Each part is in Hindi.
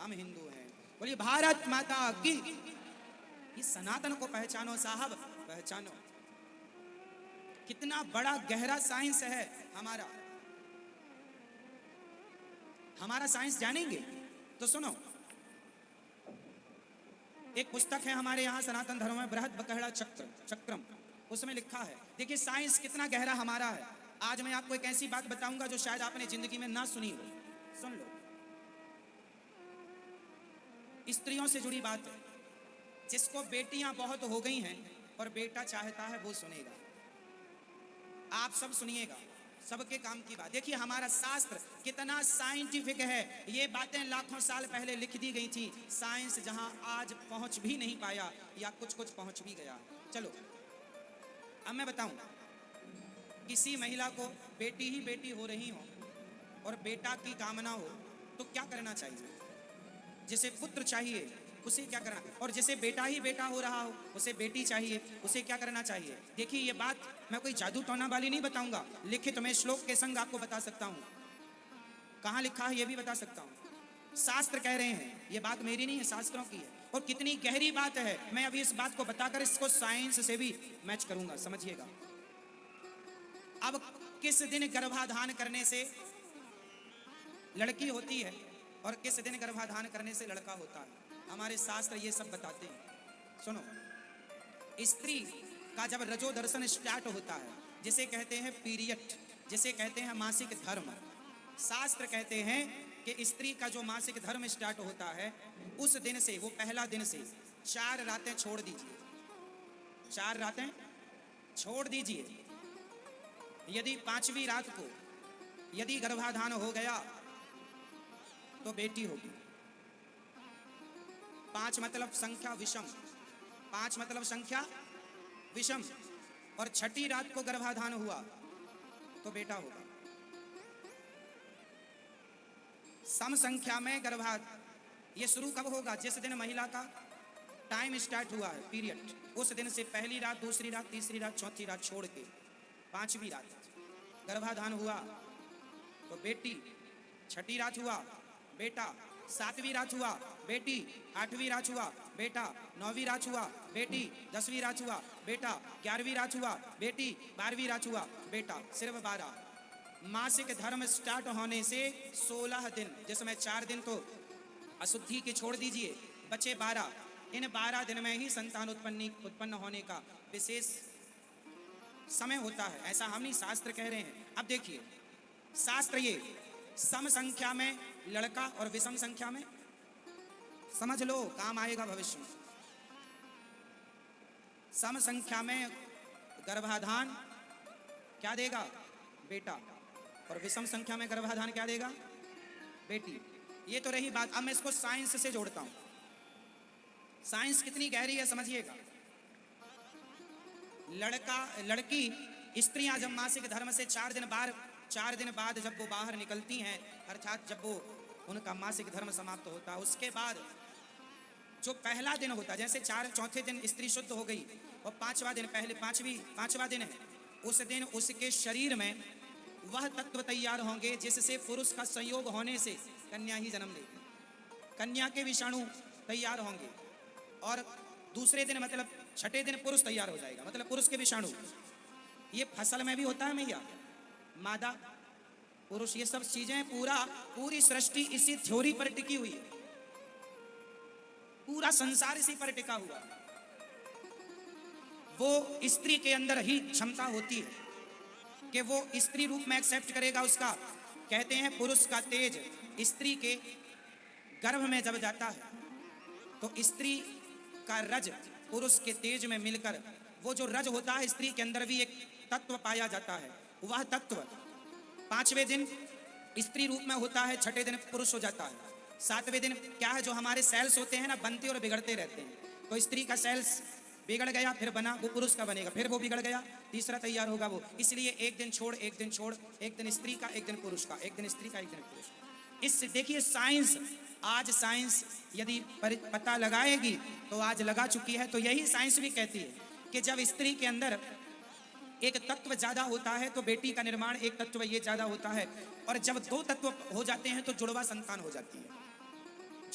हम हिंदू हैं। बोलिए भारत माता की। इस सनातन को पहचानो साहब, पहचानो। कितना बड़ा गहरा साइंस है हमारा। हमारा साइंस जानेंगे तो सुनो, एक पुस्तक है हमारे यहाँ सनातन धर्म में, बृहद बकहड़ा चक्रम, उसमें लिखा है, देखिए साइंस कितना गहरा हमारा है। आज मैं आपको एक ऐसी बात बताऊंगा जो शायद आपने जिंदगी में ना सुनी हो, सुन लो। स्त्रियों से जुड़ी बात है। जिसको बेटियां बहुत हो गई हैं और बेटा चाहता है वो सुनेगा। आप सब सुनिएगा, सबके काम की बात। देखिए हमारा शास्त्र कितना साइंटिफिक है। ये बातें लाखों साल पहले लिख दी गई थी। साइंस जहां आज पहुंच भी नहीं पाया या कुछ कुछ पहुंच भी गया। चलो अब मैं बताऊं, किसी महिला को बेटी ही बेटी हो रही हो और बेटा की कामना हो तो क्या करना चाहिए? जिसे पुत्र चाहिए उसे क्या करना, और जिसे बेटा ही बेटा हो रहा हो उसे बेटी चाहिए, उसे क्या करना चाहिए? देखिए ये बात मैं कोई जादू टोना वाली नहीं बताऊंगा, लिखित मैं श्लोक के संग आपको बता सकता हूं। कहां लिखा है ये भी बता सकता हूं। शास्त्र कह रहे हैं, ये बात मेरी नहीं है, शास्त्रों की है। और कितनी गहरी बात है, मैं अभी इस बात को बताकर इसको साइंस से भी मैच करूंगा, समझिएगा। अब किस दिन गर्भाधान करने से लड़की होती है और किस दिन गर्भाधान करने से लड़का होता है, हमारे शास्त्र ये सब बताते हैं। सुनो, स्त्री का जब रजो दर्शन स्टार्ट होता है, जिसे कहते हैं पीरियड, जिसे कहते हैं मासिक धर्म, शास्त्र कहते हैं कि स्त्री का जो मासिक धर्म स्टार्ट होता है उस दिन से, वो पहला दिन से 4 रातें छोड़ दीजिए, 4 रातें छोड़ दीजिए। यदि 5वीं रात को यदि गर्भाधान हो गया तो बेटी होगी। 5 मतलब संख्या विषम, 5 मतलब संख्या विषम, और 6ठी रात को गर्भाधान हुआ तो बेटा होगा। सम संख्या में ये शुरू कब होगा? जिस दिन महिला का टाइम स्टार्ट हुआ है, पीरियड, उस दिन से पहली रात, दूसरी रात, तीसरी रात, चौथी रात छोड़ के 5वीं रात गर्भाधान हुआ तो बेटी, 6ठी रात हुआ बेटा, 7वीं रात हुआ बेटी, 8वीं रात हुआ बेटा, 9वीं रात हुआ बेटी, 10वीं रात हुआ बेटा, 11वीं रात हुआ बेटी, 12वीं रात हुआ बेटा, सिर्फ 12। मासिक धर्म स्टार्ट होने से 16 दिन, जिसमें 4 दिन तो अशुद्धि के छोड़ दीजिए, बचे 12। इन 12 दिन में ही संतान उत्पन्न होने का विशेष समय होता है। ऐसा हम नहीं, शास्त्र कह रहे हैं। अब देखिए शास्त्र ये सम संख्या में लड़का और विषम संख्या में, समझ लो काम आएगा भविष्य में। सम संख्या में गर्भाधान क्या देगा? बेटा, और विषम संख्या में गर्भाधान क्या देगा? बेटी। ये तो रही बात। अब मैं इसको साइंस से जोड़ता हूं। साइंस कितनी गहरी है समझिएगा। लड़की, स्त्रियां जब मासिक धर्म से 4 दिन बाद जब वो बाहर निकलती हैं, अर्थात जब वो उनका मासिक धर्म समाप्त होता है, उसके बाद जो पहला दिन होता है, जैसे चौथे दिन स्त्री शुद्ध हो गई और 5वां दिन, पहले 5वां दिन है, उस दिन उसके शरीर में वह तत्व तैयार होंगे जिससे पुरुष का संयोग होने से कन्या ही जन्म लेगी। कन्या के विषाणु तैयार होंगे और दूसरे दिन मतलब 6ठे दिन पुरुष तैयार हो जाएगा, मतलब पुरुष के विषाणु। ये फसल में भी होता है मैया, मादा पुरुष, ये सब चीजें पूरी सृष्टि इसी थ्योरी पर टिकी हुई है। पूरा संसार इसी पर टिका हुआ है। वो स्त्री के अंदर ही क्षमता होती है कि वो स्त्री रूप में एक्सेप्ट करेगा उसका। कहते हैं पुरुष का तेज स्त्री के गर्भ में जब जाता है तो स्त्री का रज पुरुष के तेज में मिलकर, वो जो रज होता है स्त्री के अंदर भी एक तत्व पाया जाता है। वह तत्व 5वें दिन स्त्री रूप में होता है, 6ठे दिन पुरुष हो जाता है। 7वें दिन क्या है, जो हमारे सेल्स होते हैं ना, बनते और बिगड़ते रहते हैं। तो स्त्री का सेल्स बिगड़ गया, फिर बना, वो पुरुष का बनेगा, फिर वो बिगड़ गया, तीसरा तैयार होगा वो। इसलिए एक दिन छोड़ एक दिन छोड़, एक दिन स्त्री का, एक दिन पुरुष का, एक दिन स्त्री का, एक दिन पुरुष का। इससे देखिए साइंस, आज साइंस यदि पता लगाएगी तो आज लगा चुकी है। तो यही साइंस भी कहती है कि जब स्त्री के अंदर एक तत्व ज्यादा होता है तो बेटी का निर्माण एक तत्व ये ज्यादा होता है, और जब 2 तत्व हो जाते हैं तो जुड़वा संतान हो जाती है।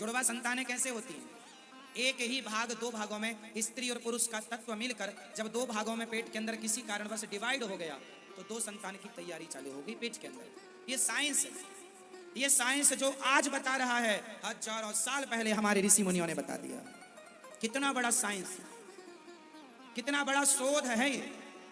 जुड़वा संतानें कैसे होती हैं? एक ही भाग दो भागों में, स्त्री और पुरुष का तत्व मिलकर जब दो भागों में पेट के अंदर किसी कारणवश डिवाइड हो गया तो दो संतान की तैयारी चालू होगी पेट के अंदर। ये साइंस है, ये साइंस जो आज बता रहा है हजारों साल पहले हमारे ऋषि मुनियों ने बता दिया। कितना बड़ा साइंस, कितना बड़ा शोध है ये,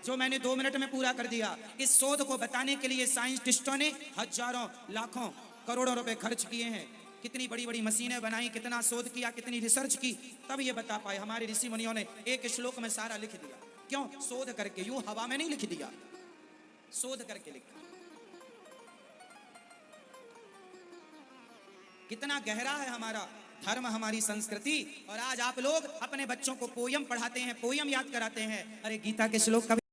जो मैंने 2 मिनट में पूरा कर दिया। इस शोध को बताने के लिए साइंटिस्टों ने हजारों लाखों करोड़ों रुपए खर्च किए हैं, कितनी बड़ी बड़ी मशीनें बनाई, कितना शोध किया, कितनी रिसर्च की, तब ये बता पाए। हमारे ऋषि मुनियों ने एक श्लोक में सारा लिख दिया। क्यों? शोध करके, यूं हवा में नहीं लिख दिया, शोध करके लिखा। कितना गहरा है हमारा धर्म, हमारी संस्कृति। और आज आप लोग अपने बच्चों को पोयम पढ़ाते हैं, पोयम याद कराते हैं। अरे गीता के श्लोक कभी